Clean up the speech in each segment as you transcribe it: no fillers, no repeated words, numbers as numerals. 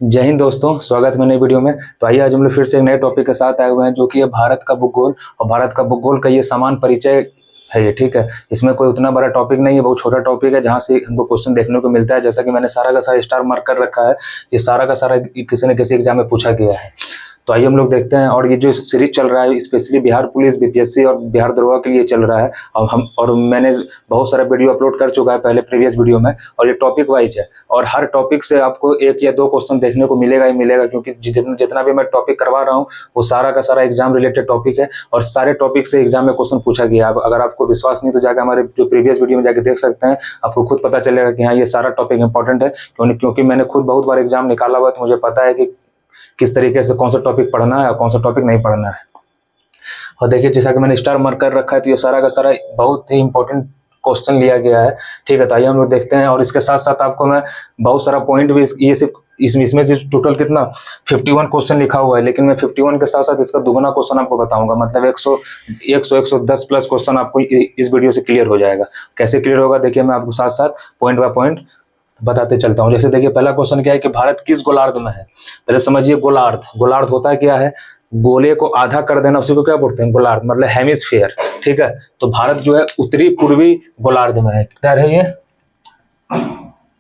जय हिंद दोस्तों, स्वागत है नई वीडियो में। तो आइए आज हम लोग फिर से एक नए टॉपिक के साथ आए हुए हैं, जो कि है भारत का भूगोल। और भारत का भूगोल का ये समान परिचय है ये, ठीक है। इसमें कोई उतना बड़ा टॉपिक नहीं है, बहुत छोटा टॉपिक है, जहाँ से हमको क्वेश्चन देखने को मिलता है। जैसा कि मैंने सारा का सारा स्टार मार्क कर रखा है, ये सारा का सारा किसी न किसी एग्जाम में पूछा गया है। तो आइए हम लोग देखते हैं। और ये जो सीरीज चल रहा है स्पेशली बिहार पुलिस, बीपीएससी और बिहार दरोगा के लिए चल रहा है। और मैंने बहुत सारा वीडियो अपलोड कर चुका है पहले प्रीवियस वीडियो में, और ये टॉपिक वाइज है। और हर टॉपिक से आपको एक या दो क्वेश्चन देखने को मिलेगा ही मिलेगा, क्योंकि जितना भी मैं टॉपिक करवा रहा हूँ वो सारा का सारा एग्जाम रिलेटेड टॉपिक है, और सारे टॉपिक से एग्जाम में क्वेश्चन पूछा गया है। अगर आपको विश्वास नहीं तो जाकर हमारे जो प्रीवियस वीडियो में जाकर देख सकते हैं, आपको खुद पता चलेगा कि हाँ ये सारा टॉपिक इंपॉर्टेंट है। क्योंकि मैंने खुद बहुत बार एग्जाम निकाला हुआ है, तो मुझे पता है कि किस तरीके से कौन सा टॉपिक पढ़ना है और कौन सा टॉपिक नहीं पढ़ना है। और देखिए, जैसा कि मैंने स्टार मार्क कर रखा है, तो ये सारा का सारा बहुत ही इंपॉर्टेंट क्वेश्चन लिया गया है, ठीक है। तो आइए हम लोग देखते हैं। और इसके साथ साथ आपको मैं बहुत सारा पॉइंट भी, ये सिर्फ इसमें टोटल कितना 51 क्वेश्चन लिखा हुआ है, लेकिन मैं 51 के साथ साथ इसका दुगुना क्वेश्चन आपको बताऊंगा। मतलब 110 प्लस क्वेश्चन आपको इस वीडियो से क्लियर हो जाएगा। कैसे क्लियर होगा देखिए, मैं आपको साथ साथ पॉइंट बाय पॉइंट बताते चलता हूँ। जैसे देखिए, पहला क्वेश्चन क्या है कि भारत किस गोलार्ध में है। पहले समझिए, गोलार्ध गोलार्ध होता है क्या है, गोले को आधा कर देना, उसी को क्या बोलते हैं, गोलार्ध, मतलब हेमिस्फीयर, ठीक है। तो भारत जो है उत्तरी पूर्वी गोलार्ध में है। क्या है ये,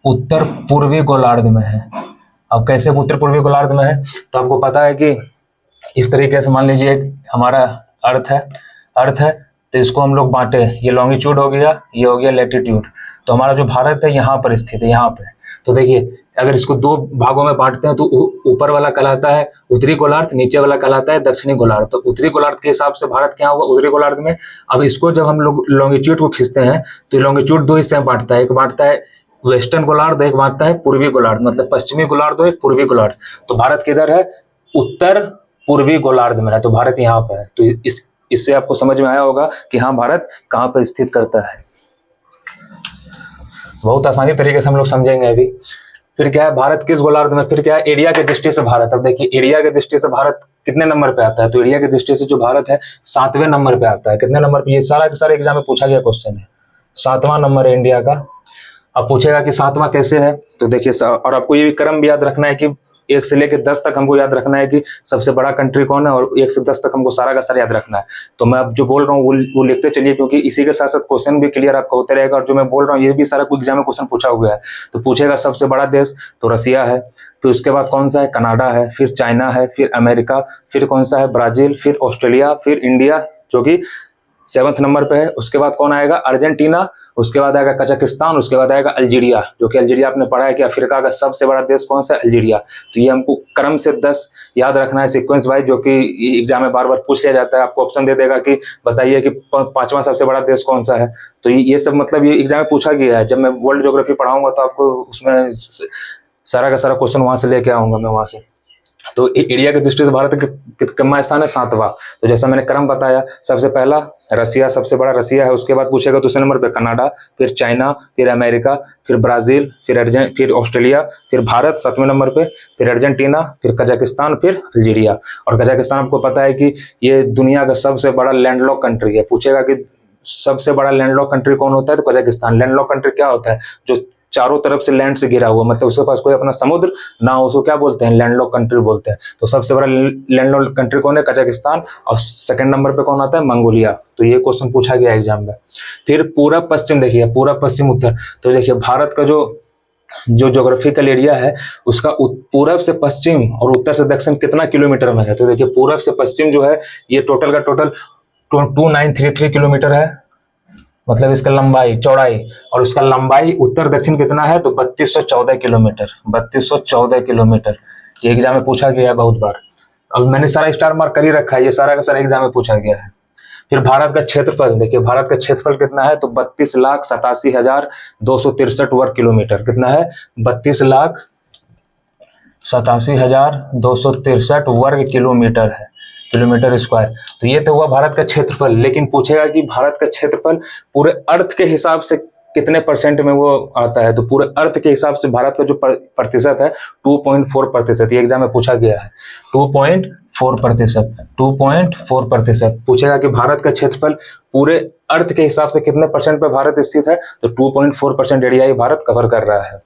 उत्तर पूर्वी गोलार्ध में है। अब कैसे उत्तर पूर्वी गोलार्ध में है, तो आपको पता है कि इस तरीके से मान लीजिए हमारा अर्थ है, तो इसको हम लोग बांटे, ये लॉन्गिट्यूड हो गया, ये हो गया लैटिट्यूड। तो हमारा जो भारत है यहाँ पर स्थित है, यहाँ पे। तो देखिए, अगर इसको दो भागों में बांटते हैं तो ऊपर वाला कहलाता है उत्तरी गोलार्ध, नीचे वाला कहलाता है दक्षिणी गोलार्ध। तो उत्तरी गोलार्ध के हिसाब से भारत क्या होगा, उत्तरी गोलार्ध में। अब इसको जब हम लोग लॉन्गिट्यूड को खींचते हैं, तो लॉन्गिट्यूड दो हिस्से में बांटता है, एक बांटता है वेस्टर्न गोलार्ध, एक बांटता है पूर्वी गोलार्ध, मतलब पश्चिमी गोलार्ध और एक पूर्वी गोलार्ध। तो भारत किधर है, उत्तर पूर्वी गोलार्ध में है। तो भारत यहाँ पर है। तो इससे आपको समझ में आया होगा कि हाँ भारत कहाँ पर स्थित करता है। बहुत आसानी तरीके से हम लोग समझेंगे अभी। फिर क्या है, भारत किस गोलार्ध में, फिर क्या है एरिया की दृष्टि से भारत। अब देखिए, एरिया की दृष्टि से भारत कितने नंबर पे आता है, तो एरिया की दृष्टि से जो भारत है 7वें नंबर पे आता है। कितने नंबर पे, ये सारा के सारा एग्जाम में पूछा गया क्वेश्चन है, 7वां नंबर है इंडिया का। अब पूछेगा कि 7वां कैसे है, तो देखिए, और आपको ये भी क्रम भी याद रखना है कि 1 से लेकर 10 तक हमको याद रखना है कि सबसे बड़ा कंट्री कौन है, और 1 से 10 तक हमको सारा का सारा याद रखना है। तो मैं अब जो बोल रहा हूँ वो लिखते चलिए, क्योंकि इसी के साथ साथ क्वेश्चन भी क्लियर आपका होते रहेगा। और जो मैं बोल रहा हूँ ये भी सारा कुछ एग्जाम में क्वेश्चन पूछा हुआ है। तो पूछेगा सबसे बड़ा देश, तो रसिया है। फिर उसके बाद कौन सा है, कनाडा है। फिर चाइना है, फिर अमेरिका, फिर कौन सा है, ब्राजील, फिर ऑस्ट्रेलिया, फिर इंडिया जो कि 7th नंबर पे है। उसके बाद कौन आएगा, अर्जेंटीना। उसके बाद आएगा कजाकिस्तान। उसके बाद आएगा अल्जीरिया, जो कि अल्जीरिया आपने पढ़ा है कि अफ्रीका का सबसे बड़ा देश कौन सा है, अल्जीरिया। तो ये हमको क्रम से 10 याद रखना है, सीक्वेंस वाइज, जो कि एग्जाम में बार बार पूछ लिया जाता है। आपको ऑप्शन दे देगा कि बताइए कि 5वां सबसे बड़ा देश कौन सा है। तो ये सब मतलब ये एग्जाम में पूछा गया है। जब मैं वर्ल्ड ज्योग्राफी पढ़ाऊंगा तो आपको उसमें सारा का सारा क्वेश्चन वहां से लेके आऊंगा मैं वहां से। तो एरिया की दृष्टि से भारत कितना स्थान है, 7वां। तो जैसा मैंने क्रम बताया, सबसे पहला रसिया, सबसे बड़ा रसिया है। उसके बाद पूछेगा दूसरे नंबर पे कनाडा, फिर चाइना, फिर अमेरिका, फिर ब्राजील, फिर ऑस्ट्रेलिया, फिर भारत 7वें नंबर पे, फिर अर्जेंटीना, फिर कजाकिस्तान, फिर अल्जीरिया। और कजाकिस्तान आपको पता है कि ये दुनिया का सबसे बड़ा लैंडलॉक कंट्री है। पूछेगा कि सबसे बड़ा लैंडलॉक कंट्री कौन होता है, तो कजाकिस्तान। लैंडलॉक कंट्री क्या होता है, जो चारों तरफ से लैंड से घिरा हुआ, मतलब उसके पास कोई अपना समुद्र ना हो, उसको क्या बोलते हैं, लैंडलॉक कंट्री बोलते हैं। तो सबसे बड़ा लैंडलॉक कंट्री कौन है, कजाकिस्तान। और सेकंड नंबर पे कौन आता है, मंगोलिया। तो ये क्वेश्चन पूछा गया एग्जाम में। फिर पूरब पश्चिम देखिए, पूरब पश्चिम उत्तर। तो देखिए, भारत का जो ज्योग्राफिकल एरिया है उसका पूरब से पश्चिम और उत्तर से दक्षिण कितना किलोमीटर में है। तो देखिए, पूरब से पश्चिम जो है ये टोटल का टोटल 2933 किलोमीटर है, मतलब इसका लंबाई चौड़ाई। और उसका लंबाई उत्तर दक्षिण कितना है, तो 3214 किलोमीटर, 3214 किलोमीटर। ये एग्जाम में पूछा गया है बहुत बार। अब मैंने सारा स्टार मार्क कर ही रखा है, ये सारा का सारा एग्जाम में पूछा गया है। फिर भारत का क्षेत्रफल देखिए, भारत का क्षेत्रफल कितना है, तो 32,87,263 वर्ग किलोमीटर। कितना है, 32,87,263 वर्ग किलोमीटर है, किलोमीटर स्क्वायर। तो ये तो हुआ भारत का क्षेत्रफल। लेकिन पूछेगा कि भारत का क्षेत्रफल पूरे अर्थ के हिसाब से कितने परसेंट में वो आता है। तो पूरे अर्थ के हिसाब से भारत का जो प्रतिशत है 2.4%। ये एग्जाम में पूछा गया है, 2.4%, 2.4%। पूछेगा कि भारत का क्षेत्रफल पूरे अर्थ के हिसाब से कितने परसेंट पे भारत स्थित है, तो 2.4% एरिया ही भारत कवर कर रहा है।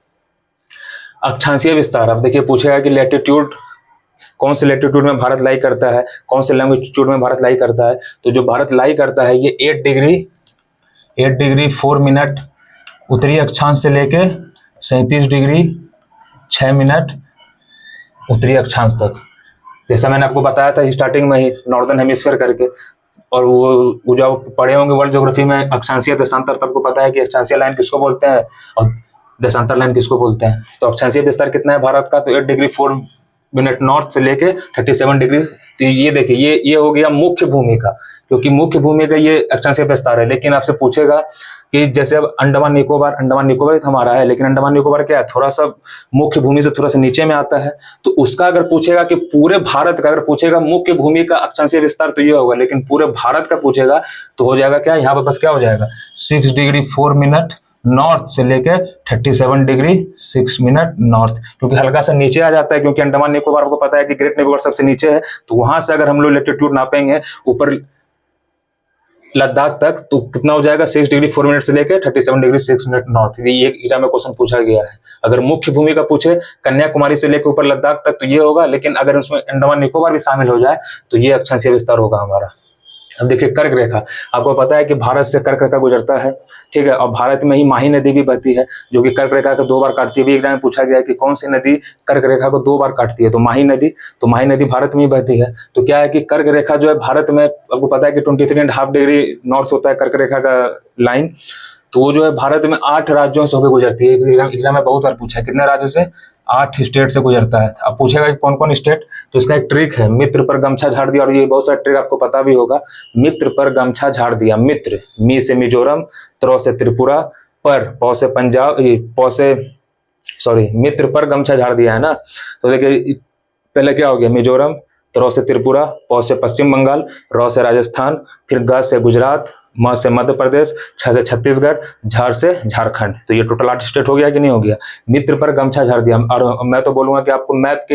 अक्षांशीय विस्तार। अब देखिए पूछेगा कि लैटिट्यूड, कौन से लैटिट्यूड में भारत लाई करता है, कौन से लॉन्गिट्यूड में भारत लाई करता है। तो जो भारत लाई करता है ये 8 डिग्री 4 मिनट उत्तरी अक्षांश से लेके 37 डिग्री 6 मिनट उत्तरी अक्षांश तक। जैसा मैंने आपको बताया था स्टार्टिंग में ही, नॉर्दर्न हेमिस्फीयर करके। और वो जो पढ़े होंगे वर्ल्ड ज्योग्राफी में अक्षांशीय देशांतर, तो आपको पता है कि अक्षांशीय लाइन किसको बोलते हैं और देशांतर लाइन किसको बोलते हैं। तो अक्षांशीय विस्तार कितना है भारत का, तो 8 डिग्री 4 मिनट नॉर्थ से लेके 37 डिग्री। तो ये देखिए ये हो गया मुख्य भूमि का, क्योंकि मुख्य भूमि का ये अक्षांशीय विस्तार है। लेकिन आपसे पूछेगा कि जैसे अब अंडमान निकोबार हमारा है, लेकिन अंडमान निकोबार क्या है, थोड़ा सा मुख्य भूमि से थोड़ा सा नीचे में आता है। तो उसका अगर पूछेगा कि पूरे भारत का, अगर पूछेगा मुख्य भूमि का अक्षांशीय विस्तार तो ये होगा, लेकिन पूरे भारत का पूछेगा तो हो जाएगा क्या, यहाँ पर बस क्या हो जाएगा 6 डिग्री 4 मिनट नॉर्थ से लेके 37 डिग्री 6 मिनट नॉर्थ, क्योंकि हल्का सा नीचे आ जाता है। क्योंकि अंडमान निकोबार आपको पता है कि ग्रेट निकोबार सबसे नीचे है, तो वहां से अगर हम लोग लैटिट्यूड नापेंगे ऊपर लद्दाख तक, तो कितना हो जाएगा 6 डिग्री 4 मिनट से लेकर 37 डिग्री 6 मिनट नॉर्थ। ये एग्जाम में क्वेश्चन पूछा गया है। अगर मुख्य भूमि का पूछे कन्याकुमारी से लेकर ऊपर लद्दाख तक तो ये होगा, लेकिन अगर उसमें अंडमान निकोबार भी शामिल हो जाए तो ये अक्षांशीय विस्तार होगा हमारा। अब देखिए कर्क रेखा, आपको पता है कि भारत से कर्क रेखा गुजरता है, ठीक है। और भारत में ही माही नदी भी बहती है, जो कि कर्क रेखा को 2 बार काटती है। भी एग्जाम में पूछा गया है कि कौन सी नदी कर्क रेखा को 2 बार काटती है, तो माही नदी भारत में ही बहती है। तो क्या है कि कर्क रेखा जो है भारत में, आपको पता है कि 23.5 डिग्री नॉर्थ होता है कर्क रेखा का लाइन। तो वो जो है भारत में 8 राज्यों से होकर गुजरती है। एग्जाम में बहुत बार पूछा है कितने राज्य से, 8 स्टेट से गुजरता है। अब पूछेगा कि कौन कौन स्टेट, तो इसका एक ट्रिक है, मित्र पर गमछा झाड़ दिया। और ये बहुत सारा ट्रिक आपको पता भी होगा, मित्र पर गमछा झाड़ दिया। मित्र, मी से मिजोरम, त्रो से त्रिपुरा, पर पौ से पंजाब, मित्र पर गमछा झाड़ दिया है ना। तो देखिए पहले क्या हो गया, मिजोरम, त्रो से त्रिपुरा, पौ से पश्चिम बंगाल, रौ से राजस्थान, फिर ग से गुजरात, म से मध्य प्रदेश, छ से छत्तीसगढ़, झार से झारखंड। तो ये टोटल 8 स्टेट हो गया कि नहीं हो गया। मित्र पर गमछा झाड़ दिया। और मैं तो बोलूंगा कि आपको मैप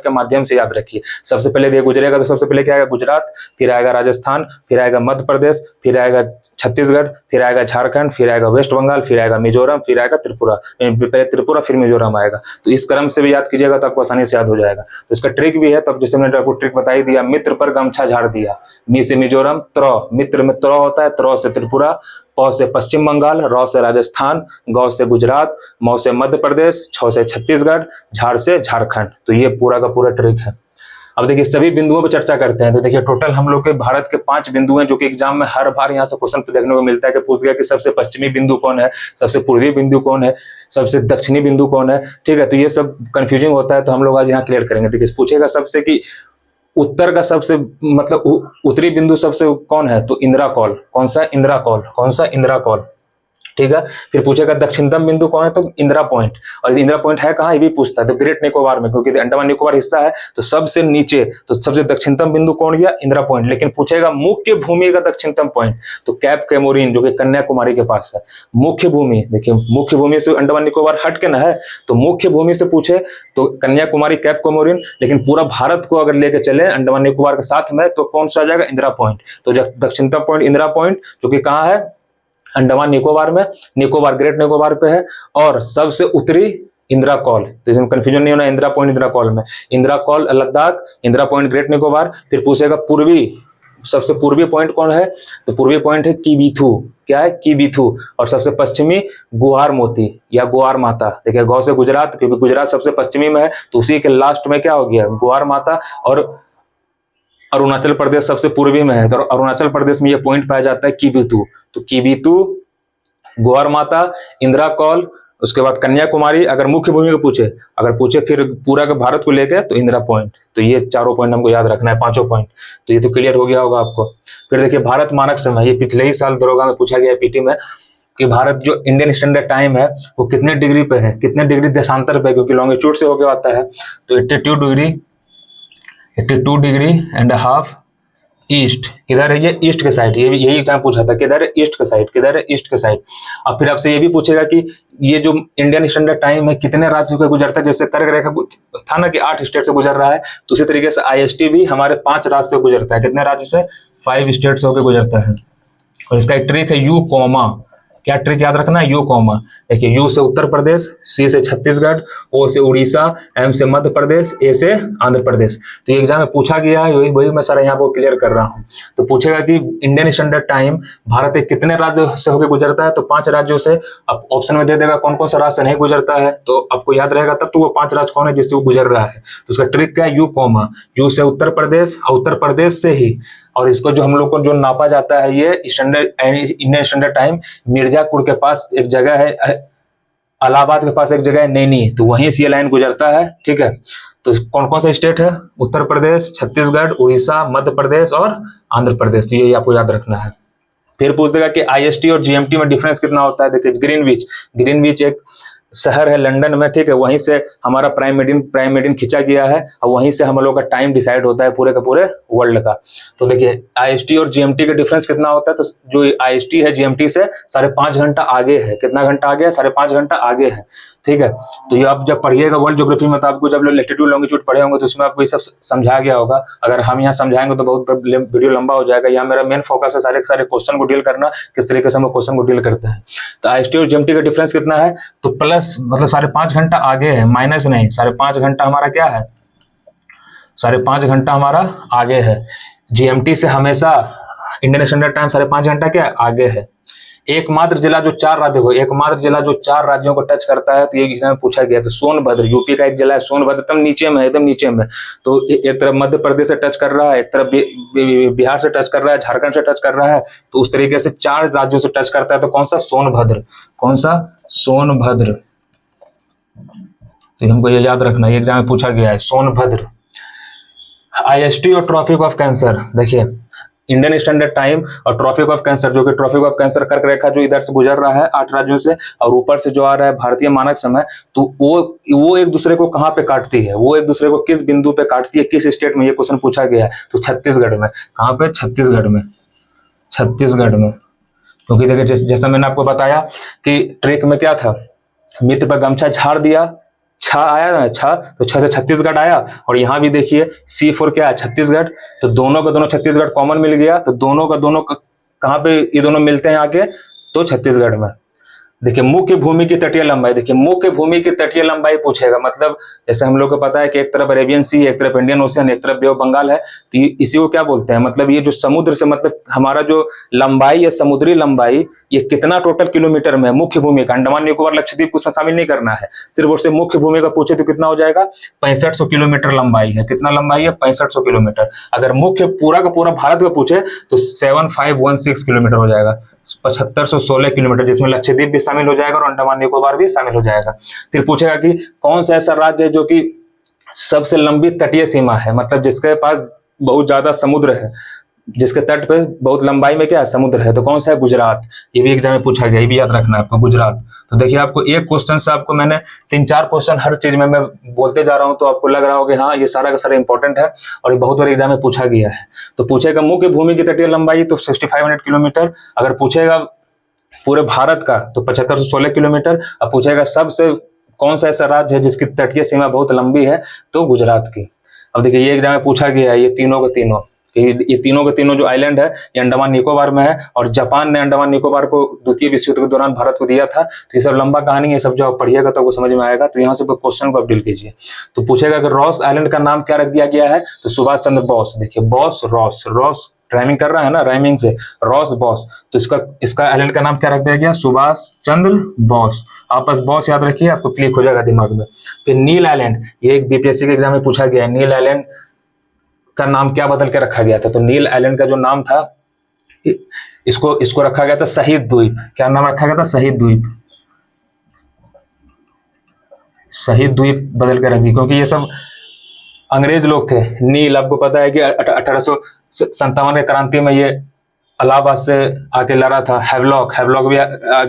के माध्यम से याद रखिए। सबसे पहले ये गुजरेगा तो सबसे पहले क्या आएगा, गुजरात, फिर आएगा राजस्थान, फिर आएगा मध्य प्रदेश, फिर आएगा छत्तीसगढ़, फिर आएगा झारखंड, फिर आएगा वेस्ट बंगाल, फिर आएगा मिजोरम, फिर आएगा त्रिपुरा। पहले त्रिपुरा फिर मिजोरम आएगा। तो इस क्रम से भी याद कीजिएगा तो आपको आसानी से याद हो जाएगा। तो इसका ट्रिक भी है, तब जैसे मैंने आपको ट्रिक बता ही दिया, मित्र पर गमछा झाड़ दिया। मी से मिजोरम, त्रो, मित्र में त्रो होता है, त्रो से त्रिपुरा, पौ से पश्चिम बंगाल, रौ से राजस्थान, गौ से गुजरात, मौ से मध्य प्रदेश, छौ से छत्तीसगढ़, झार से झारखंड। तो ये पूरा का पूरा ट्रिक है। अब देखिए सभी बिंदुओं पर चर्चा करते हैं। तो देखिए टोटल हम लोग के भारत के 5 बिंदु हैं, जो कि एग्जाम में हर बार यहाँ से क्वेश्चन देखने को मिलता है कि पूछ गया कि सबसे पश्चिमी बिंदु कौन है, सबसे पूर्वी बिंदु कौन है, सबसे दक्षिणी बिंदु कौन है, ठीक है। तो ये सब कंफ्यूजिंग होता है, तो हम लोग आज यहाँ क्लियर करेंगे। देखिए पूछेगा सबसे कि उत्तर का सबसे मतलब उत्तरी बिंदु सबसे कौन है, तो इंदिरा कौल। कौन सा इंदिरा कौल, ठीक है। फिर पूछेगा दक्षिणतम बिंदु कौन है, तो इंदिरा पॉइंट। और इंदिरा पॉइंट है कहाँ, ये भी पूछता है। तो ग्रेट निकोबार में, क्योंकि अंडमान निकोबार हिस्सा है, तो सबसे नीचे, तो सबसे दक्षिणतम बिंदु कौन गया, इंदिरा पॉइंट। लेकिन पूछेगा मुख्य भूमि का दक्षिणतम पॉइंट, तो कैप कैमोरिन, जो कि कन्याकुमारी के पास है। मुख्य भूमि, देखिए मुख्य भूमि से अंडमान निकोबार हट के ना है, तो मुख्य भूमि से पूछे तो कन्याकुमारी, कैप कैमोरिन। लेकिन पूरा भारत को अगर लेके चले अंडमान निकोबार के साथ में, तो कौन सा आ जाएगा, इंदिरा पॉइंट। तो दक्षिणतम पॉइंट इंदिरा पॉइंट, जो कि कहाँ है, अंडमान निकोबार में, निकोबार ग्रेट निकोबार पे है। और सबसे उत्तरी इंदिरा कौल, तो इसमें कंफ्यूजन नहीं होना, इंदिरा पॉइंट इंदिरा कौल में, इंदिरा कौल लद्दाख, इंदिरा पॉइंट ग्रेट निकोबार। फिर पूछेगा पूर्वी, सबसे पूर्वी पॉइंट कौन है, तो पूर्वी पॉइंट है किबीथू। क्या है, किबीथू। और सबसे पश्चिमी गुहार मोती या गुहार माता। देखिए गौ से गुजरात, क्योंकि गुजरात सबसे पश्चिमी में है, तो उसी के लास्ट में क्या हो गया, गुहार माता। और अरुणाचल प्रदेश सबसे पूर्वी में है, तो अरुणाचल प्रदेश में ये पॉइंट पाया जाता है किबीथू। तो किबीथू, गुहार माता, इंदिरा कौल, उसके बाद कन्याकुमारी। अगर मुख्य भूमि को पूछे, अगर पूछे फिर पूरा का भारत को लेके, तो इंदिरा पॉइंट। तो ये 4 पॉइंट हमको याद रखना है, 5 पॉइंट। तो ये तो क्लियर हो गया होगा आपको। फिर देखिए भारत मानक समय, ये पिछले ही साल दरोगा में पूछा गया पीटी में, कि भारत जो इंडियन स्टैंडर्ड टाइम है वो कितने डिग्री पे है, कितने डिग्री देशांतर पे, क्योंकि लॉन्गिट्यूड से होकर आता है। तो 82 डिग्री एंड हाफ ईस्ट। किधर है ये, ईस्ट के साइड। ये यही एग्जाम पूछा था, किधर है, ईस्ट के साइड, किधर है, ईस्ट के साइड। अब फिर आपसे ये भी पूछेगा कि ये जो इंडियन स्टैंडर्ड टाइम है कितने राज्यों का गुजरता है। जैसे कर्क रेखा था ना कि 8 स्टेट से गुजर रहा है, तो उसी तरीके से IST भी हमारे 5 राज्य से गुजरता है। कितने राज्य से, 5 स्टेट से होकर गुजरता है। और इसका एक ट्रिक है, U, क्या ट्रिक याद रखना है, यू कॉमा, देखिए यू से उत्तर प्रदेश, सी से छत्तीसगढ़, ओ से उड़ीसा, एम से मध्य प्रदेश, ए से आंध्र प्रदेश। तो ये एग्जाम में पूछा गया है, वही वही मैं सर यहाँ पर क्लियर कर रहा हूँ। तो पूछेगा कि इंडियन स्टैंडर्ड टाइम भारत के कितने राज्यों से होकर गुजरता है, तो 5 राज्यों से। अब ऑप्शन में दे देगा कौन कौन सा राज्य से नहीं गुजरता है, तो आपको याद रहेगा तब तो वो 5 राज्य कौन है जिससे वो गुजर रहा है। तो उसका ट्रिक क्या है, यू कॉमा, यू से उत्तर प्रदेश, उत्तर प्रदेश से ही, और इसको जो हम लोग को जो नापा जाता है ये इंडियन स्टैंडर्ड टाइम, मिर्जापुर के पास एक जगह है, इलाहाबाद के पास एक जगह है नैनी, तो वहीं से ये लाइन गुजरता है। ठीक है, तो कौन कौन सा स्टेट है, उत्तर प्रदेश, छत्तीसगढ़, उड़ीसा, मध्य प्रदेश और आंध्र प्रदेश। तो ये आपको याद रखना है। फिर पूछ देगा कि आईएसटी और जीएमटी में डिफरेंस कितना होता है। देखिए ग्रीनविच एक शहर है लंदन में, ठीक है, वहीं से हमारा प्राइम मेरिडियन खींचा गया है और वहीं से हम लोग का टाइम डिसाइड होता है पूरे का पूरे वर्ल्ड का। तो देखिए आईएसटी और जीएमटी का डिफरेंस कितना होता है, तो जो आईएसटी है जीएमटी से 5.5 घंटा आगे है। कितना घंटा आगे है, 5.5 घंटा आगे है। ठीक है, तो ये आप जब पढ़िएगा वर्ल्ड ज्योग्राफी में, तो आपको जब लैटिट्यूड लॉन्गिट्यूड पढ़े होंगे तो उसमें आपको ये सब समझाया गया होगा। अगर हम यहाँ समझाएंगे तो बहुत वीडियो लंबा हो जाएगा। यहाँ मेरा मेन फोकस है सारे के सारे क्वेश्चन को डील करना, किस तरीके से हम क्वेश्चन को डील करते हैं। तो आईएसटी और जीएमटी का डिफरेंस कितना है, तो प्लस मतलब 5.5 घंटा आगे है, माइनस नहीं। 5.5 घंटा हमारा क्या है, 5.5 घंटा हमारा आगे है। जीएमटी से हमेशा इंडियन स्टैंडर्ड टाइम 5.5 घंटा क्या है, आगे है। एकमात्र जिला जो 4 राज्यों को टच करता है, तो ये एग्जाम में पूछा गया। तो सोनभद्र यूपी का एक जिला है, सोनभद्र एकदम नीचे में, एकदम नीचे में। तो एक तरफ मध्य प्रदेश से टच कर रहा है, एक तरफ बिहार से टच कर रहा है, झारखंड से टच कर रहा है। तो उस तरीके से 4 राज्यों से टच करता है। तो कौन सा, सोनभद्र। कौन सा, सोनभद्र। तो हमको ये याद रखना, ये एग्जाम में पूछा गया है, सोनभद्र। आईएसटी और ट्रॉपिक ऑफ कैंसर, देखिए इंडियन स्टैंडर्ड टाइम और ट्रॉपिक ऑफ कैंसर, जो कि ट्रॉपिक ऑफ कैंसर कर्क रेखा जो इधर से गुजर रहा है 8 राज्यों से, और ऊपर से जो आ रहा है भारतीय मानक समय, तो वो एक दूसरे को कहाँ पे काटती है, वो एक दूसरे को किस बिंदु पे काटती है, किस स्टेट में, ये क्वेश्चन पूछा गया है। तो छत्तीसगढ़ में। कहाँ पे, छत्तीसगढ़ में। छत्तीसगढ़ में, क्योंकि देखिए जैसा मैंने आपको बताया कि ट्रिक में क्या था, मित्र पर गमछा झाड़ दिया, छा आया ना, छा, तो छह से छत्तीसगढ़ आया। और यहाँ भी देखिए C4 क्या है, छत्तीसगढ़। तो दोनों का दोनों छत्तीसगढ़ कॉमन मिल गया। तो दोनों का दोनों कहाँ पे ये दोनों मिलते हैं आके, तो छत्तीसगढ़ में। देखिए मुख्य भूमि की तटीय लंबाई, देखिए मुख्य भूमि की तटीय लंबाई पूछेगा। मतलब जैसे हम लोग को पता है कि एक तरफ अरेबियन सी, एक तरफ इंडियन ओशियन, एक तरफ बे ऑफ बंगाल है। तो इसी को क्या बोलते हैं, मतलब ये जो समुद्र से, मतलब हमारा जो लंबाई है, समुद्री लंबाई, ये कितना टोटल किलोमीटर में है मुख्य भूमि का। अंडमान निकोबार लक्षद्वीप को उसमें शामिल नहीं करना है, सिर्फ उससे मुख्य भूमि का पूछे तो कितना हो जाएगा, 6500 किलोमीटर लंबाई है। कितना लंबाई है, 6500 किलोमीटर। अगर मुख्य पूरा का पूरा भारत का पूछे तो 7516 किलोमीटर हो जाएगा, 7516 किलोमीटर, जिसमें लक्षद्वीप भी शामिल हो जाएगा और अंडमान निकोबार भी शामिल हो जाएगा। फिर पूछेगा कि कौन सा ऐसा राज्य है जो कि सबसे लंबी तटीय सीमा है, मतलब जिसके पास बहुत ज्यादा समुद्र है, जिसके तट पे बहुत लंबाई में क्या है, समुद्र है। तो कौन सा है, गुजरात। ये भी एग्जाम में पूछा गया, ये भी याद रखना है आपको, गुजरात। तो देखिए आपको एक क्वेश्चन से आपको मैंने 3-4 क्वेश्चन हर चीज में मैं बोलते जा रहा हूं, तो आपको लग रहा होगा हाँ ये सारा का सारा इंपॉर्टेंट है और ये बहुत बार एग्जाम में पूछा गया है। तो पूछेगा मुख्य भूमि की तटीय लंबाई, तो 6500 किलोमीटर। अगर पूछेगा पूरे भारत का, तो 7516 किलोमीटर। अब पूछेगा सबसे कौन सा ऐसा राज्य है जिसकी तटीय सीमा बहुत लंबी है, तो गुजरात की। अब देखिए ये एग्जाम में पूछा गया है, ये तीनों के तीनों, ये तीनों के तीनों जो आइलैंड है ये अंडमान निकोबार में है, और जापान ने अंडमान निकोबार को द्वितीय विश्व युद्ध के दौरान भारत को दिया था। तो ये सब लंबा कहानी है, सब जो आप पढ़िएगा तो आपको समझ में आएगा। तो यहाँ से क्वेश्चन को आप डील कीजिए। तो पूछेगा कि रॉस आइलैंड का नाम क्या रख दिया गया है, तो सुभाष चंद्र बोस। देखिए बॉस, रॉस, रॉस राइमिंग कर रहा है ना, राइमिंग से, रॉस बॉस। तो इसका आइलैंड का नाम क्या रख दिया गया, सुभाष चंद्र बोस। आप बस बॉस याद रखिए, आपको क्लिक हो जाएगा दिमाग में। फिर नील आइलैंड, ये एक बीपीएससी के एग्जाम में पूछा गया है, नील आइलैंड का नाम क्या बदल के रखा गया था। तो नील आइलैंड का जो नाम था, इसको रखा गया था शहीद द्वीप। क्या नाम रखा गया था, शहीद द्वीप। शहीद द्वीप बदल के रख दी, क्योंकि ये सब अंग्रेज लोग थे। नील आपको पता है कि 1857 के क्रांति में ये इलाहाबाद से आके लड़ा था। हैवलॉक भी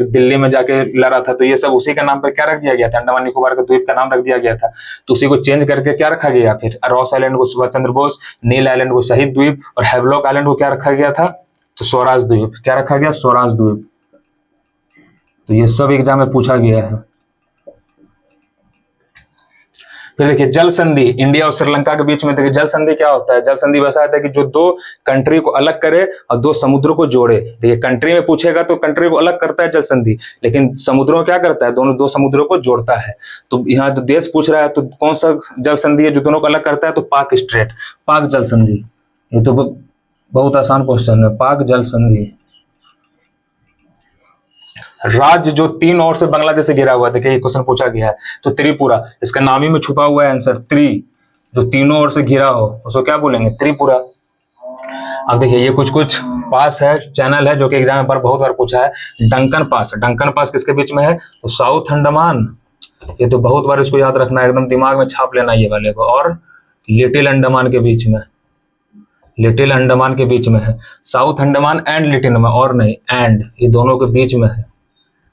दिल्ली में जाके लड़ा था। तो ये सब उसी के नाम पर क्या रख दिया गया था, अंडमान निकोबार के द्वीप का नाम रख दिया गया था। तो उसी को चेंज करके क्या रखा गया, फिर रॉस आइलैंड को सुभाष चंद्र बोस, नील आइलैंड को शहीद द्वीप, और हैवलॉक आइलैंड को क्या रखा गया था, तो स्वराज द्वीप। क्या रखा गया, स्वराज द्वीप। तो ये सब एग्जाम में पूछा गया है। फिर देखिए जल संधि, इंडिया और श्रीलंका के बीच में देखिए जल संधि क्या होता है। जल संधि वैसा होता है कि जो दो कंट्री को अलग करे और दो समुद्र को जोड़े। देखिए कंट्री में पूछेगा तो कंट्री को अलग करता है जल संधि, लेकिन समुद्रों क्या करता है, दोनों दो समुद्रों को जोड़ता है। तो यहाँ तो देश पूछ रहा है तो कौन सा जल संधि है जो दोनों को अलग करता है, तो पाक स्ट्रेट, पाक जल संधि। ये तो बहुत आसान क्वेश्चन है, पाक जल संधि। राज्य जो तीन ओर से बांग्लादेश से घिरा हुआ है, देखिए ये क्वेश्चन पूछा गया है, तो त्रिपुरा, इसका नाम ही में छुपा हुआ है आंसर, त्रि, जो तीनों ओर से घिरा हो उसको क्या बोलेंगे, त्रिपुरा। अब देखिए ये कुछ कुछ पास है, चैनल है जो कि एग्जाम पर बहुत बार पूछा है। डंकन पास, डंकन पास किसके बीच में है, तो साउथ अंडमान, ये तो बहुत बार इसको याद रखना है, एकदम दिमाग में छाप लेना ये वाले को। और लिटिल अंडमान के बीच में, लिटिल अंडमान के बीच में है, south Andaman and little Andaman, और नहीं एंड, ये दोनों के बीच में है।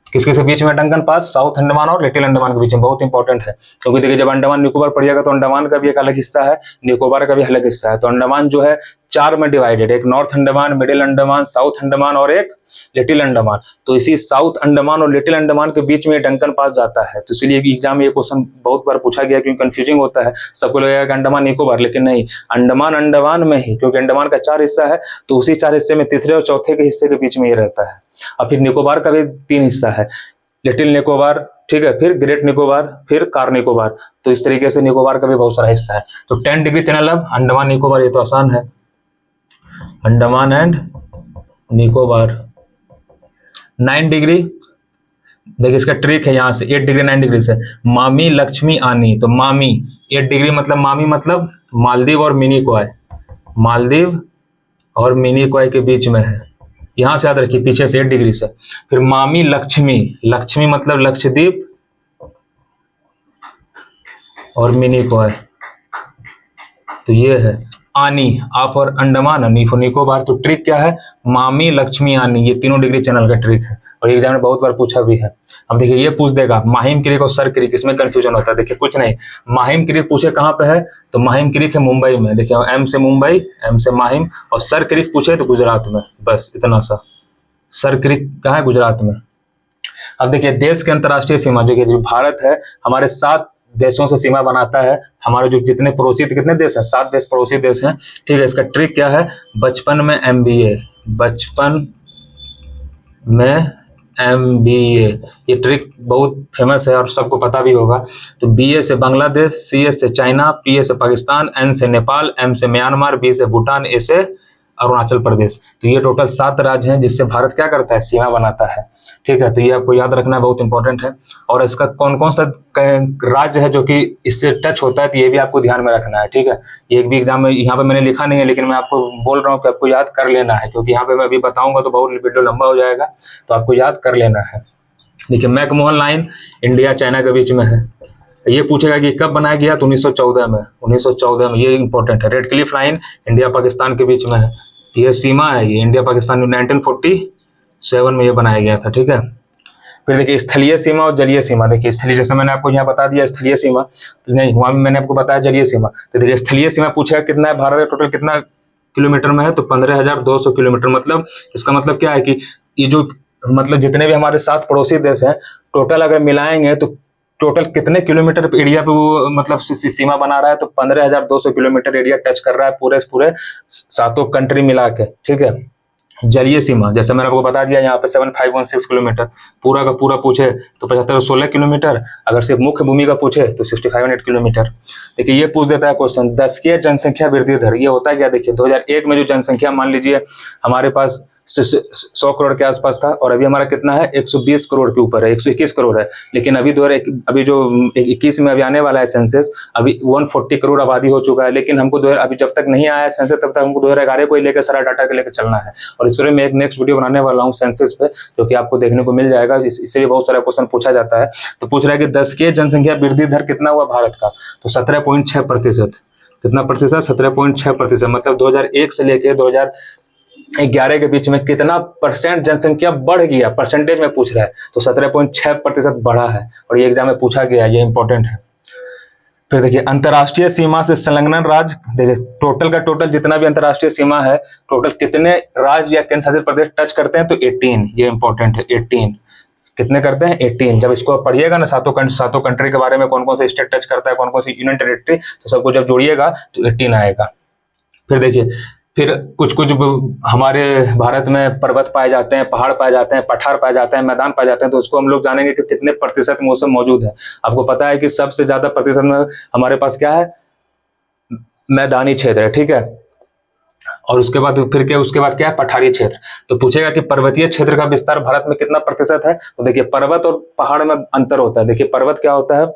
किसके से बीच में, डंकन पास, साउथ अंडमान और लिटिल अंडमान के बीच में, बहुत इंपॉर्टेंट है। क्योंकि देखिए जब अंडमान निकोबार पढ़िएगा तो अंडमान का भी एक अलग हिस्सा है, निकोबार का भी अलग हिस्सा है। तो अंडमान जो है चार में डिवाइडेड, एक north Andaman, middle Andaman, south Andaman और एक लिटिल अंडमान। तो इसी साउथ अंडमान और लिटिल अंडमान के बीच में डंकन पास जाता है। तो इसलिए एग्जाम में ये क्वेश्चन बहुत बार पूछा गया, क्योंकि कंफ्यूजिंग होता है, सबको लगेगा कि अंडमान निकोबार, लेकिन नहीं, अंडमान अंडमान में ही, क्योंकि अंडमान का चार हिस्सा है, तो उसी चार हिस्से में तीसरे और चौथे के हिस्से के बीच में ये रहता है। और फिर निकोबार का भी तीन हिस्सा है, लिटिल निकोबार, ठीक है, फिर ग्रेट निकोबार, फिर कार निकोबार। तो इस तरीके से निकोबार का भी बहुत सारा हिस्सा है। तो 10 डिग्री चैनल अब अंडमान निकोबार, ये तो आसान है, अंडमान एंड निकोबार। 9 डिग्री, देखिए इसका ट्रिक है, यहाँ से 8 डिग्री 9 डिग्री से, मामी लक्ष्मी आनी। तो मामी 8 डिग्री मतलब, मामी मतलब मालदीव और मिनी कॉय, मालदीव और मिनी कॉय के बीच में है, यहां से याद रखिए, पीछे से 8 डिग्री से। फिर मामी लक्ष्मी, लक्ष्मी मतलब लक्षद्वीप और मिनी कॉय, तो ये है आनी, आप और अंडमान, निकोबार। तो ट्रिक क्या है, मामी लक्ष्मी आनी, ये तीनों डिग्री चैनल का ट्रिक है, और एग्जाम में बहुत बार पूछा भी है। अब देखिए ये पूछ देगा माहिम क्रीक और सर क्रीक, इसमें कंफ्यूजन होता है। देखिए कुछ नहीं, माहिम क्रीक पूछे कहाँ पे है, तो माहिम क्रीक है मुंबई में, देखिए एम से मुंबई, एम से माहिम, और सर क्रीक पूछे तो गुजरात में, बस इतना सा, सर क्रीक कहाँ है, गुजरात में। अब देखिए देश के अंतर्राष्ट्रीय सीमा, जो भारत है हमारे 7 देशों से सीमा बनाता है। हमारे जो जितने पड़ोसी, कितने देश हैं, 7 देश पड़ोसी देश हैं, ठीक है। इसका ट्रिक क्या है, बचपन में MBA, बचपन में MBA, ये ट्रिक बहुत फेमस है और सबको पता भी होगा। तो BA से बांग्लादेश, CA से चाइना, PA से पाकिस्तान, N से नेपाल, M से म्यांमार, B से भूटान, A से अरुणाचल प्रदेश। तो ये टोटल 7 राज्य हैं जिससे भारत क्या करता है, सीमा बनाता है, ठीक है। तो ये आपको याद रखना बहुत इंपॉर्टेंट है। और इसका कौन कौन सा राज्य है जो कि इससे टच होता है, तो ये भी आपको ध्यान में रखना है, ठीक है। एक भी एग्जाम में यहाँ पे मैंने लिखा नहीं है, लेकिन मैं आपको बोल रहा हूँ कि आपको याद कर लेना है, क्योंकि यहाँ पे मैं अभी बताऊंगा तो बहुत वीडियो लंबा हो जाएगा, तो आपको याद कर लेना है। देखिए मैकमोहन लाइन इंडिया चाइना के बीच में है। ये पूछेगा कि कब बनाया गया, तो 1914 में, 1914 में, ये इंपॉर्टेंट है। Red Cliff line India Pakistan के बीच में है, ये सीमा है, ये इंडिया पाकिस्तान 1947 में ये बनाया गया था, ठीक है। फिर देखिए स्थलीय सीमा और जलीय सीमा, देखिए स्थलीय, जैसे मैंने आपको यहाँ बता दिया स्थलीय सीमा, तो नहीं वहाँ भी मैंने आपको बताया जलीय सीमा। तो देखिए स्थलीय सीमा पूछेगा कितना है, भारत टोटल कितना किलोमीटर में है, तो 15,200 किलोमीटर। मतलब इसका मतलब क्या है कि ये जो, मतलब जितने भी हमारे 7 पड़ोसी देश हैं, टोटल अगर मिलाएंगे तो टोटल कितने किलोमीटर एरिया पे वो मतलब सीमा बना रहा है, तो 15,200 किलोमीटर एरिया टच कर रहा है पूरे 7 कंट्री मिला के, ठीक है। जलीय सीमा जैसे मैंने आपको बता दिया, यहाँ पे 7516 किलोमीटर, पूरा का पूरा पूछे तो 7516 किलोमीटर, अगर सिर्फ मुख्य भूमि का पूछे तो 6500 किलोमीटर। देखिए ये पूछ देता है क्वेश्चन, 10 की जनसंख्या वृद्धि दर, ये होता है क्या, देखिए 2001 में जो जनसंख्या मान लीजिए हमारे पास 100 करोड़ के आसपास था, और अभी हमारा कितना है, 120 करोड़ के ऊपर है, 121 करोड़ है। लेकिन अभी अभी जो 21 में अभी आने वाला है सेंसस, अभी 140 करोड़ आबादी हो चुका है। लेकिन हमको अभी जब तक नहीं आया है सेंसस, तब तक हमको 2011 को ही लेकर सारा डाटा के लेकर चलना है। और इस पर मैं एक नेक्स्ट वीडियो बनाने वाला हूँ सेंसस पे, जो कि आपको देखने को मिल जाएगा। इससे भी बहुत सारा क्वेश्चन पूछा जाता है। तो पूछ रहा है कि 10 की जनसंख्या वृद्धि दर कितना हुआ भारत का, तो 17.6%। कितना प्रतिशत, 17.6%। मतलब 2001 से लेकर 2011 के बीच में कितना परसेंट जनसंख्या बढ़ गया, परसेंटेज में पूछ रहा है, तो 17.6% बढ़ा है, और ये एग्जाम में पूछा गया, ये इंपॉर्टेंट है। फिर देखिए अंतर्राष्ट्रीय सीमा से संलग्न राज्य, देखिए टोटल का टोटल जितना भी अंतर्राष्ट्रीय सीमा है, टोटल कितने राज्य या केंद्र शासित प्रदेश टच करते हैं, तो 18, ये इंपॉर्टेंट है, 18। कितने करते हैं 18। जब इसको पढ़िएगा ना सातों कंट्री के बारे में, कौन कौन से स्टेट टच करता है, कौन कौन सी यूनियन टेरिटरी, तो सबको जब जोड़िएगा तो 18 आएगा। फिर देखिए, फिर कुछ कुछ हमारे भारत में पर्वत पाए जाते हैं, पहाड़ पाए जाते हैं, पठार पाए जाते हैं, मैदान पाए जाते हैं, तो उसको हम लोग जानेंगे कि कितने प्रतिशत मौसम मौजूद है। आपको पता है कि सबसे ज्यादा प्रतिशत में हमारे पास क्या है, मैदानी क्षेत्र है, ठीक है। और उसके बाद फिर क्या, उसके बाद क्या है, पठारी क्षेत्र। तो पूछेगा कि पर्वतीय क्षेत्र का विस्तार भारत में कितना प्रतिशत है, तो देखिए पर्वत और पहाड़ में अंतर होता है। देखिए पर्वत क्या होता है,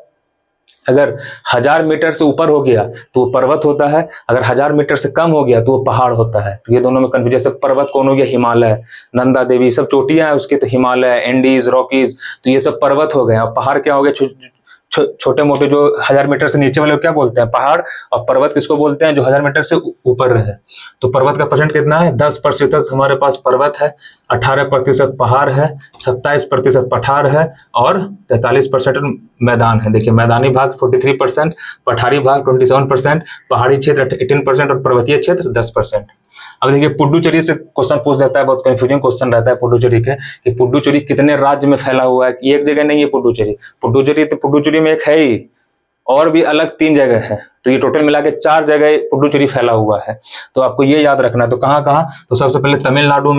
अगर 1000 मीटर से ऊपर हो गया तो वो पर्वत होता है, अगर 1000 मीटर से कम हो गया तो वो पहाड़ होता है। तो ये दोनों में कंफ्यूजन। जैसे पर्वत कौन हो गया, हिमालय, नंदा देवी, सब चोटियां हैं उसकी, तो हिमालय, एंडीज, रॉकीज, तो ये सब पर्वत हो गए। और पहाड़ क्या हो गया, छोटे मोटे जो 1000 मीटर से नीचे वाले क्या बोलते हैं, पहाड़। और पर्वत किसको बोलते हैं, जो 1000 मीटर से ऊपर रहे। तो पर्वत का परसेंट कितना है, 10% हमारे पास पर्वत है, 18% पहाड़ है, 27% पठार है और 43% मैदान है। देखिए मैदानी भाग 43%, पठारी भाग 27%, पहाड़ी क्षेत्र 18% और पर्वतीय क्षेत्र 10%। अब देखिए पुडुचेरी से क्वेश्चन पूछ देता है, बहुत कंफ्यूजिंग क्वेश्चन रहता है पुडुचेरी के, कि पुडुचेरी कितने राज्य में फैला हुआ है। कि एक जगह नहीं है पुडुचेरी, पुडुचेरी में एक है ही, और भी अलग 3 जगह है। तो ये टोटल मिला के 4 जगह पुडुचेरी फैला हुआ है। तो आपको ये याद रखना है। तो कहाँ कहाँ, तो सबसे पहले तमिलनाडु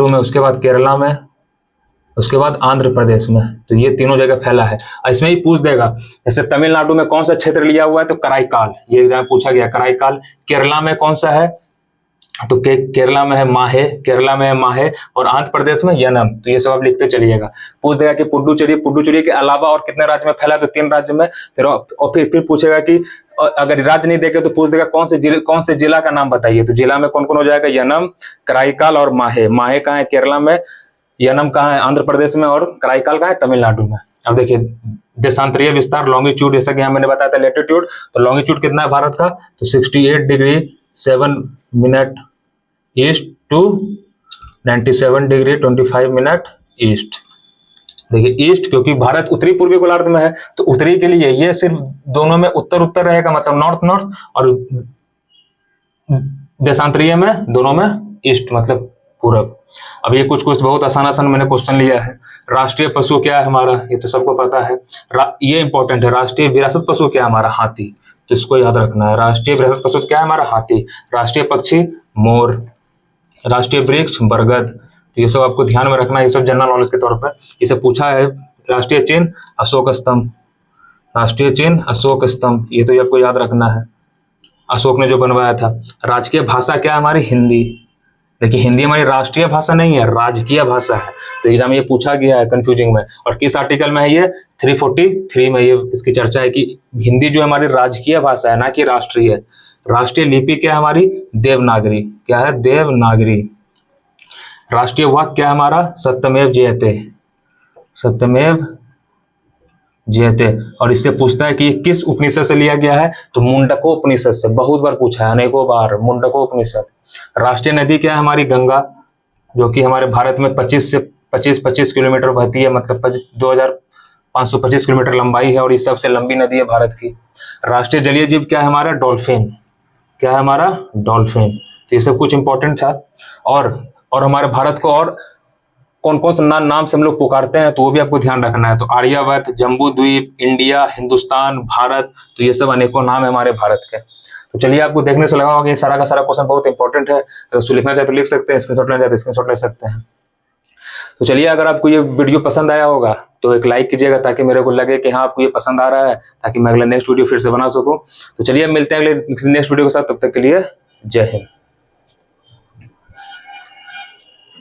में, उसके बाद केरला में, उसके बाद आंध्र प्रदेश में। तो ये तीनों जगह फैला है। इसमें ही पूछ देगा, जैसे तमिलनाडु में कौन सा क्षेत्र लिया हुआ है, तो कराईकाल, ये एग्जाम पूछा गया, कराईकाल। केरला में कौन सा है, तो केरला में है माहे, और आंध्र प्रदेश में यनम। तो ये सब आप लिखते चलिएगा। पूछ देगा कि पुडुचेरी के अलावा और कितने राज्य में फैला, तो 3 राज्य में। फिर पूछेगा कि अगर राज्य नहीं देखे तो पूछ देगा कौन से जिला का नाम बताइए। तो जिला में कौन कौन हो जाएगा, यनम, कराईकाल और माहे कहाँ है, केरला में, यनम कहाँ है, आंध्र प्रदेश में, और कराईकाल कहाँ है, तमिलनाडु में। अब देखिए देशांतरीय विस्तार, लॉन्गिट्यूड, जैसा कि यहाँ मैंने बताया था लेटीट्यूड, तो लॉन्गिट्यूड कितना है भारत का, तो 68 degree 7 minute east to 97 degree 25 minute east. देखिए ईस्ट, क्योंकि भारत उत्तरी पूर्वी गोलार्ध में है, तो उत्तरी के लिए ये सिर्फ दोनों में उत्तर उत्तर रहेगा, मतलब नॉर्थ, और देशांतरीय में दोनों में ईस्ट, मतलब पूरब। अब ये कुछ बहुत आसान मैंने क्वेश्चन लिया है। राष्ट्रीय पशु क्या है हमारा, ये तो सबको पता है, ये इंपॉर्टेंट है। राष्ट्रीय विरासत पशु क्या है हमारा, हाथी। तो इसको याद रखना है, राष्ट्रीय विरासत पशु क्या है हमारा, हाथी। राष्ट्रीय पक्षी मोर, राष्ट्रीय वृक्ष बरगद। तो ये सब आपको ध्यान में रखना है, ये सब जनरल नॉलेज के तौर पर। इसे पूछा है। राष्ट्रीय चिन्ह अशोक स्तंभ, ये तो ये आपको याद रखना है, अशोक ने जो बनवाया था। राजकीय भाषा क्या है हमारी, हिंदी। देखिए हिंदी हमारी राष्ट्रीय भाषा नहीं है, राजकीय भाषा है। तो एग्जाम ये पूछा गया है कंफ्यूजिंग में। और किस आर्टिकल में है ये, 343 में ये इसकी चर्चा है कि हिंदी जो हमारी राजकीय भाषा है, ना कि राष्ट्रीय। राष्ट्रीय लिपि क्या है हमारी, देवनागरी। क्या है, देवनागरी। राष्ट्रीय वाक्य क्या है हमारा, सत्यमेव जयते। और इससे पूछता है कि किस उपनिषद से लिया गया है, तो मुंडको उपनिषद से। बहुत बार पूछा है, अनेकों बार, मुंडको उपनिषद। राष्ट्रीय नदी क्या है हमारी, गंगा, जो कि हमारे भारत में 25 किलोमीटर बहती है, मतलब 2525 किलोमीटर लंबाई है, और ये सबसे लंबी नदी है भारत की। राष्ट्रीय जलीय जीव क्या है हमारा, डॉल्फिन। क्या है हमारा, डॉल्फिन। तो ये सब कुछ इंपॉर्टेंट था। और हमारे भारत को और कौन कौन से नाम से हम लोग पुकारते हैं, तो वो भी आपको ध्यान रखना है। तो आर्यावर्त, जम्बू द्वीप, इंडिया, हिंदुस्तान, भारत, तो ये सब अनेकों नाम है हमारे भारत के। तो चलिए, आपको देखने से लगा होगा ये सारा का सारा क्वेश्चन बहुत इंपॉर्टेंट है। अगर उसको लिखना चाहे तो लिख सकते हैं, स्क्रीनशॉट लेना चाहे तो स्क्रीनशॉट ले सकते हैं। तो चलिए, अगर आपको ये वीडियो पसंद आया होगा तो एक लाइक कीजिएगा, ताकि मेरे को लगे कि हाँ आपको ये पसंद आ रहा है, ताकि मैं अगला नेक्स्ट वीडियो फिर से बना सकूं। तो चलिए मिलते हैं अगले नेक्स्ट वीडियो के साथ, तब तक के लिए जय हिंद।